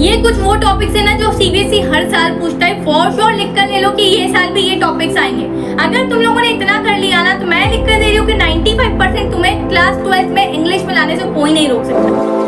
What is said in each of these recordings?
ये कुछ वो टॉपिक्स है ना जो सीबीएसई हर साल पूछता है। फॉर श्योर लिख कर ले लो कि ये साल भी ये टॉपिक्स आएंगे। अगर तुम लोगों ने इतना कर लिया ना तो मैं लिख कर दे रही हूँ कि 95% तुम्हें क्लास 12 में इंग्लिश में लाने से कोई नहीं रोक सकता।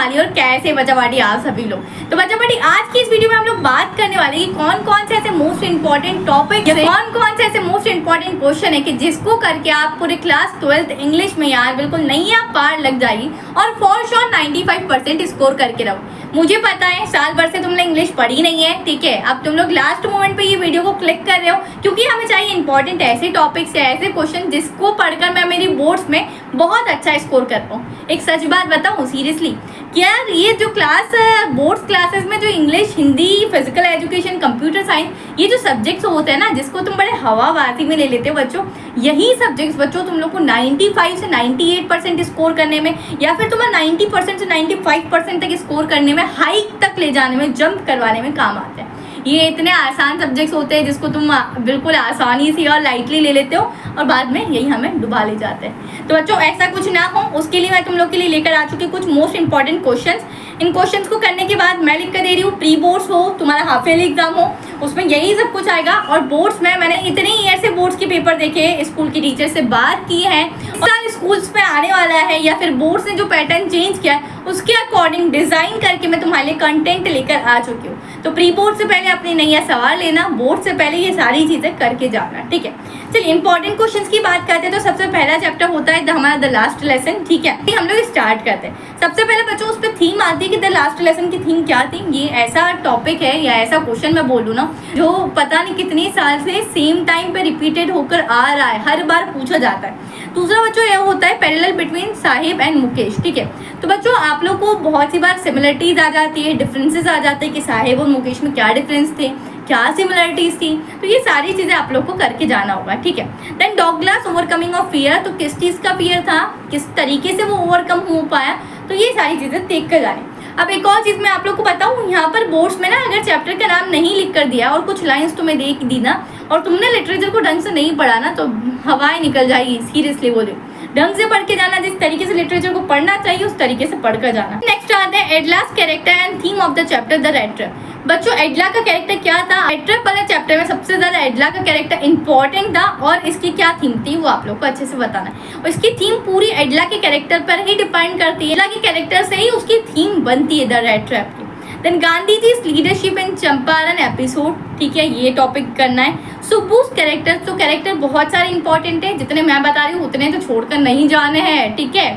और कैसे बच्चा आप सभी लोग। तो बच्चा आज की इस वीडियो में हम लोग बात करने वाले हैं कौन कौन से ऐसे मोस्ट इंपॉर्टेंट टॉपिक है, कौन कौन से ऐसे मोस्ट इंपॉर्टेंट क्वेश्चन है कि जिसको करके आप पूरे क्लास 12th इंग्लिश में यार बिल्कुल नैया पार लग जाएगी और फॉर श्योर 95% स्कोर करके रहो। मुझे पता है साल भर से तुमने इंग्लिश पढ़ी नहीं है, ठीक है। अब तुम लोग लास्ट मोमेंट पे ये वीडियो को क्लिक कर रहे हो क्योंकि हमें चाहिए इंपॉर्टेंट ऐसे टॉपिक्स है, ऐसे क्वेश्चन जिसको पढ़कर मैं मेरी बोर्ड्स में बहुत अच्छा स्कोर कर पाऊँ। एक सच बात बताऊँ सीरियसली, क्या ये जो क्लास बोर्ड्स क्लासेस में जो English, Hindi, physical education, computer science, ये जो सब्जेक्ट्स होते हैं ना जिसको तुम बड़े हवाबाजी में ले लेते हो बच्चों, यही सब्जेक्ट्स बच्चों तुम लोग को 95 से 98% स्कोर करने में या फिर तुम्हें 90% से 95% तक स्कोर करने में, हाइक तक ले जाने में, जंप करवाने में काम आते हैं। ये इतने आसान सब्जेक्ट्स होते हैं जिसको तुम बिल्कुल आसानी से और लाइटली ले लेते हो और बाद में यही हमें डुबा ले जाते हैं। तो बच्चों ऐसा कुछ ना हो उसके लिए मैं तुम लोग के लिए लेकर आ चुकी कुछ मोस्ट इंपॉर्टेंट क्वेश्चंस। इन क्वेश्चंस को करने के बाद मैं लिख कर दे रही हूँ, प्री बोर्ड्स हो, तुम्हारा हाफ ईयरली एग्जाम हो, उसमें यही सब कुछ आएगा। और बोर्ड्स में मैंने इतने ईयर से बोर्ड्स के पेपर देखे, स्कूल की टीचर से बात की है और स्कूल्स में आने वाला है या फिर बोर्ड्स ने जो पैटर्न चेंज किया है उसके अकॉर्डिंग डिजाइन करके मैं तुम्हारे लिए कंटेंट लेकर आ चुकी हूँ। तो प्री बोर्ड से पहले अपनी नैया सवाल लेना, बोर्ड से पहले ये सारी चीजें करके जाना, ठीक है। चलिए इंपॉर्टेंट क्वेश्चंस की बात करते हैं। तो सबसे पहला चैप्टर होता है हमारा द लास्ट लेसन, ठीक है। हम लोग स्टार्ट करते हैं। सबसे पहले बच्चों उस पर थीम आती है कि द लास्ट लेसन की थीम क्या थी। ये ऐसा टॉपिक है या ऐसा क्वेश्चन मैं बोलूँ ना जो पता नहीं कितने साल से सेम टाइम पे रिपीटेड होकर आ रहा है, हर बार पूछा जाता है। दूसरा बच्चों यह होता है parallel between Sahib and Mukesh, ठीक है। तो बच्चों आप लोग को बहुत सी बार सिमिलरिटीज आ जाती है, डिफरेंसेस आ जाते हैं कि साहिब और मुकेश में क्या डिफरेंस थे, क्या सिमिलरिटीज थी। तो ये सारी चीजें आप लोग को करके जाना होगा, ठीक है। Then Douglas overcoming of fear, तो किस चीज का फियर था, किस तरीके से वो ओवरकम हो पाया, तो ये सारी चीजें देख कर जाने। अब एक और चीज मैं आप लोग को बताऊं, यहाँ पर बोर्ड्स में ना अगर चैप्टर का नाम नहीं लिख कर दिया और कुछ लाइंस तुम्हें देख दी ना और तुमने लिटरेचर को ढंग से नहीं पढ़ा ना तो हवाएं निकल जाएगी, सीरियसली बोले। ढंग से पढ़ के जाना, जिस तरीके से लिटरेचर को पढ़ना चाहिए उस तरीके से पढ़कर जाना। नेक्स्ट आते हैं Edla's character and theme of the chapter the red trap. बच्चों एडला का कैरेक्टर क्या था, रेड ट्रैप वाले चैप्टर में सबसे ज्यादा एडला का कैरेक्टर इंपॉर्टेंट था और इसकी क्या थीम थी वो आप लोग को अच्छे से बताना है। और इसकी थीम पूरी एडला के कैरेक्टर पर ही डिपेंड करती है, एडला के कैरेक्टर से ही उसकी थीम बनती है द रेड ट्रैप की। Then Gandhi ji leadership in Champaran episode, ठीक है, ये टॉपिक करना है। सुब्बूस कैरेक्टर, तो कैरेक्टर बहुत सारे इंपॉर्टेंट है, जितने मैं बता रही हूँ उतने तो छोड़कर नहीं जाने हैं, ठीक है।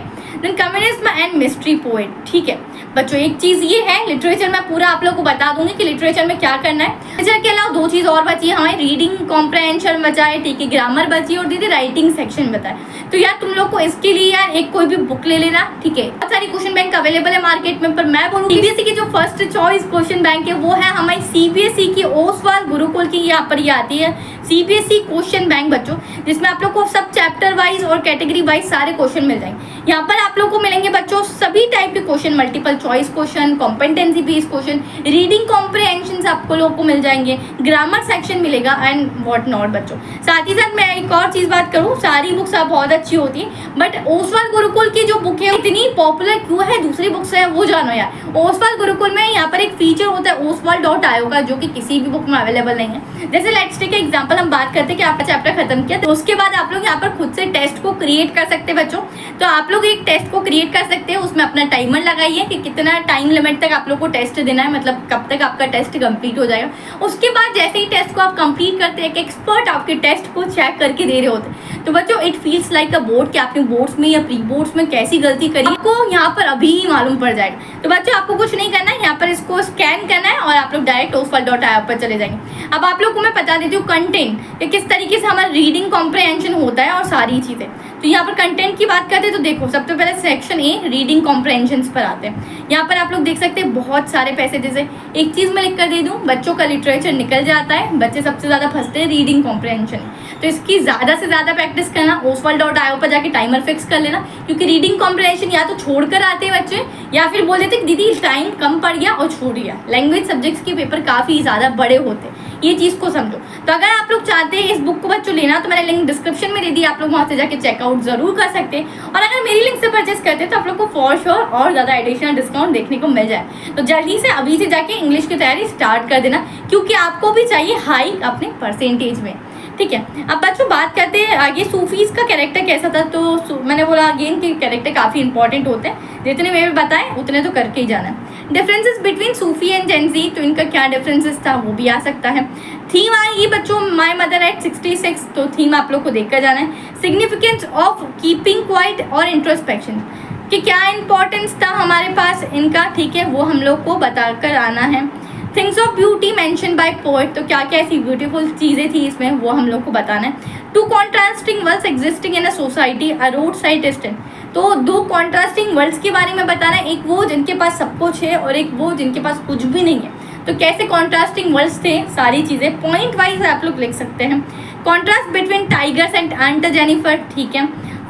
Then communism and mystery poet, ठीक है। बच्चों एक चीज ये है, लिटरेचर में पूरा आप लोग को बता दूंगी कि लिटरेचर में क्या करना है। लिटरेचर के अलावा दो चीज और बची है हमारी, रीडिंग कॉम्प्रहेंशन बचा है, ठीक है, ग्रामर बची और दीदी राइटिंग सेक्शन बताए। तो यार तुम लोग को इसके लिए यार एक कोई भी बुक ले लेना, ठीक है। बहुत सारी क्वेश्चन बैंक अवेलेबल है मार्केट में, पर मैं बोलूँ सीबीएसई की जो फर्स्ट चॉइस क्वेश्चन बैंक है वो है हमारी सीबीएसई की ओसवाल गुरुकुल की, यहाँ पर ये आती है सीबीएसई क्वेश्चन बैंक बच्चों, जिसमें आप लोग को सब चैप्टर वाइज और कैटेगरी वाइज सारे क्वेश्चन मिल जाएंगे। यहाँ पर आप लोग को मिलेंगे बच्चों सभी टाइप के question, multiple choice question, competency based question, reading comprehension आपको लोगों को मिल जाएंगे, ग्रामर सेक्शन मिलेगा एंड व्हाट नॉट बच्चों। साथ ही साथ मैं एक और चीज बात करूँ, सारी बुक्स आप बहुत अच्छी होती है बट ओसवाल गुरुकुल की जो बुक है इतनी पॉपुलर क्यों है दूसरी बुक से, वो जानो यार। ओसवाल गुरुकुल में यहाँ पर एक फीचर होता है oswal.io का, जो कि किसी भी बुक में अवेलेबल नहीं है। जैसे लेट्स टेक एग्जांपल, हम बात करते हैं कि आपका चैप्टर खत्म किया तो उसके बाद आप लोग यहाँ पर खुद से टेस्ट को क्रिएट कर सकते हैं बच्चों। तो आप लोग एक टेस्ट को क्रिएट कर सकते हैं, उसमें अपना टाइमर लगाइए कि कितना टाइम लिमिट तक आप लोग को टेस्ट देना है, मतलब कब तक आपका टेस्ट कंप्लीट हो जाएगा। उसके बाद जैसे ही टेस्ट को आप कंप्लीट करते हैं, एक एक्सपर्ट आपके टेस्ट को चेक करके दे रहे होते हैं। तो बच्चों it feels like a board कि आपने बोर्ड्स में या प्री बोर्ड्स में कैसी गलती करी आपको यहाँ पर अभी ही मालूम पड़ जाएगा। तो बच्चों आपको कुछ नहीं करना है, यहाँ पर इसको स्कैन करना है और आप लोग डायरेक्ट oswal.io पर चले जाएंगे। अब आप लोग को मैं बता देती हूँ कंटेंट किस तरीके से हमारा रीडिंग कॉम्प्रहेंशन होता है और सारी चीजें। तो यहाँ पर कंटेंट की बात करते हैं तो देखो सबसे पहले सेक्शन ए रीडिंग कॉम्प्रहेंशन पर आते हैं। यहाँ पर आप लोग देख सकते हैं बहुत सारे पैसेजेस है। एक चीज़ मैं लिख कर दे दूँ, बच्चों का लिटरेचर निकल जाता है, बच्चे सबसे ज़्यादा फंसते हैं रीडिंग कॉम्प्रहेंशन। तो इसकी ज़्यादा से ज़्यादा प्रैक्टिस करना, oswald.io पर जाके टाइमर फिक्स कर लेना, क्योंकि रीडिंग कॉम्प्रहेंशन या तो छोड़ कर आते हैं बच्चे या फिर बोल देते दीदी टाइम कम पड़ गया और छूट गया। लैंग्वेज सब्जेक्ट्स के पेपर काफ़ी ज़्यादा बड़े होते हैं, ये चीज़ को समझो। तो अगर आप लोग चाहते हैं इस बुक को बच्चों लेना तो मैंने लिंक डिस्क्रिप्शन में दे दी, आप लोग वहाँ से जाके चेकआउट जरूर कर सकते हैं। और अगर मेरी लिंक से परचेस करते हैं तो आप लोग को फॉर श्योर और ज़्यादा एडिशनल डिस्काउंट देखने को मिल जाए। तो जल्दी से अभी से जाके इंग्लिश की तैयारी स्टार्ट कर देना, क्योंकि आपको भी चाहिए हाई अपने परसेंटेज में, ठीक है। अब बच्चों बात करते हैं आगे सूफीज का कैरेक्टर कैसा था। तो मैंने बोला अगेन कि कैरेक्टर काफ़ी इंपॉर्टेंट होते हैं, जितने मैंने बताए उतने तो करके ही जाना है। Differences between Sufi and Gen Z, तो इनका क्या डिफरेंसेस था वो भी आ सकता है। थीम आएगी बच्चों माई मदर एट 66, तो थीम आप लोग को देख कर जाना है। सिग्निफिकेंस ऑफ कीपिंग क्वाइट और इंट्रोस्पेक्शन, कि क्या इंपॉर्टेंस था हमारे पास इनका, ठीक है, वो हम लोग को बता कर आना है। Things of beauty mention by poet, तो क्या क्या ऐसी ब्यूटीफुल चीज़ें थी इसमें वो हम लोग को बताना है। Two contrasting worlds existing in a society, a road side distance, तो दो कॉन्ट्रास्टिंग वर्ल्ड्स के बारे में बताना है, एक वो जिनके पास सब कुछ है और एक वो जिनके पास कुछ भी नहीं है। तो कैसे कॉन्ट्रास्टिंग वर्ल्ड्स थे, सारी चीज़ें पॉइंट वाइज आप लोग लिख सकते हैं। Contrast between tigers and aunt Jennifer, ठीक है।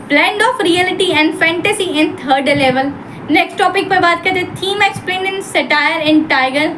Blend of reality and fantasy in third level. Next topic पर बात करते हैं, theme explain in satire and tiger.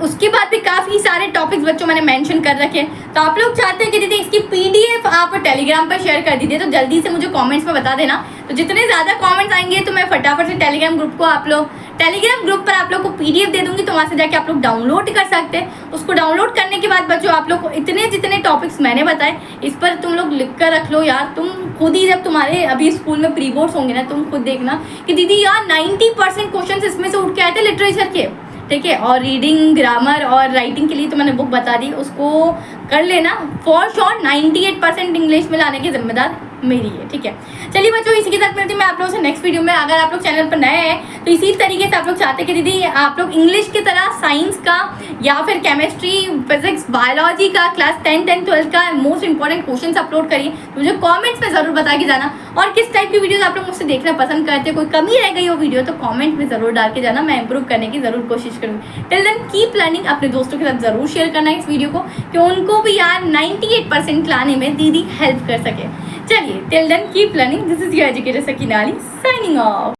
उसके बाद भी काफ़ी सारे टॉपिक्स बच्चों मैंने मेंशन कर रखे हैं। तो आप लोग चाहते हैं कि दीदी इसकी पीडीएफ आप टेलीग्राम पर शेयर कर दीजिए, तो जल्दी से मुझे कमेंट्स में बता देना। तो जितने ज़्यादा कमेंट्स आएंगे तो मैं फटाफट से टेलीग्राम ग्रुप पर आप लोग को पीडीएफ दे दूंगी, तो वहाँ से जाके आप लोग डाउनलोड कर सकते हैं। उसको डाउनलोड करने के बाद बच्चों आप लोग को जितने टॉपिक्स मैंने बताए इस पर तुम लोग लिख कर रख लो यार। तुम खुद ही जब तुम्हारे अभी स्कूल में प्री बोर्ड्स होंगे ना, तुम खुद देखना कि दीदी यार 90% क्वेश्चन इसमें से उठ के आए थे लिटरेचर के, ठीक है। और रीडिंग, ग्रामर और राइटिंग के लिए तो मैंने बुक बता दी, उसको कर लेना। फॉर श्योर 98% इंग्लिश में लाने की जिम्मेदार मेरी है, ठीक है। चलिए बच्चों, इसी के साथ मिलती हूँ मैं आप लोगों से नेक्स्ट वीडियो में। अगर आप लोग चैनल पर नए हैं तो इसी तरीके से आप लोग चाहते हैं कि दीदी आप लोग इंग्लिश की तरह साइंस का या फिर केमिस्ट्री, फिजिक्स, बायोलॉजी का क्लास 10 एंड 12 का मोस्ट इंपॉर्टेंट क्वेश्चन अपलोड करिए, तो मुझे कॉमेंट्स में ज़रूर बता के जाना। और किस टाइप की वीडियोज़ आप लोग मुझसे देखना पसंद करते हैं, कोई कमी रह गई हो वीडियो तो कॉमेंट में ज़रूर डाल के जाना, मैं इंप्रूव करने की ज़रूर कोशिश करूँगी। टिल देन कीप लर्निंग, अपने दोस्तों के साथ ज़रूर शेयर करना है इस वीडियो को, कि उनको भी यार 98% लाने में दीदी हेल्प कर सके। चलिए, till then keep learning, this is your educator Sakina Ali signing of.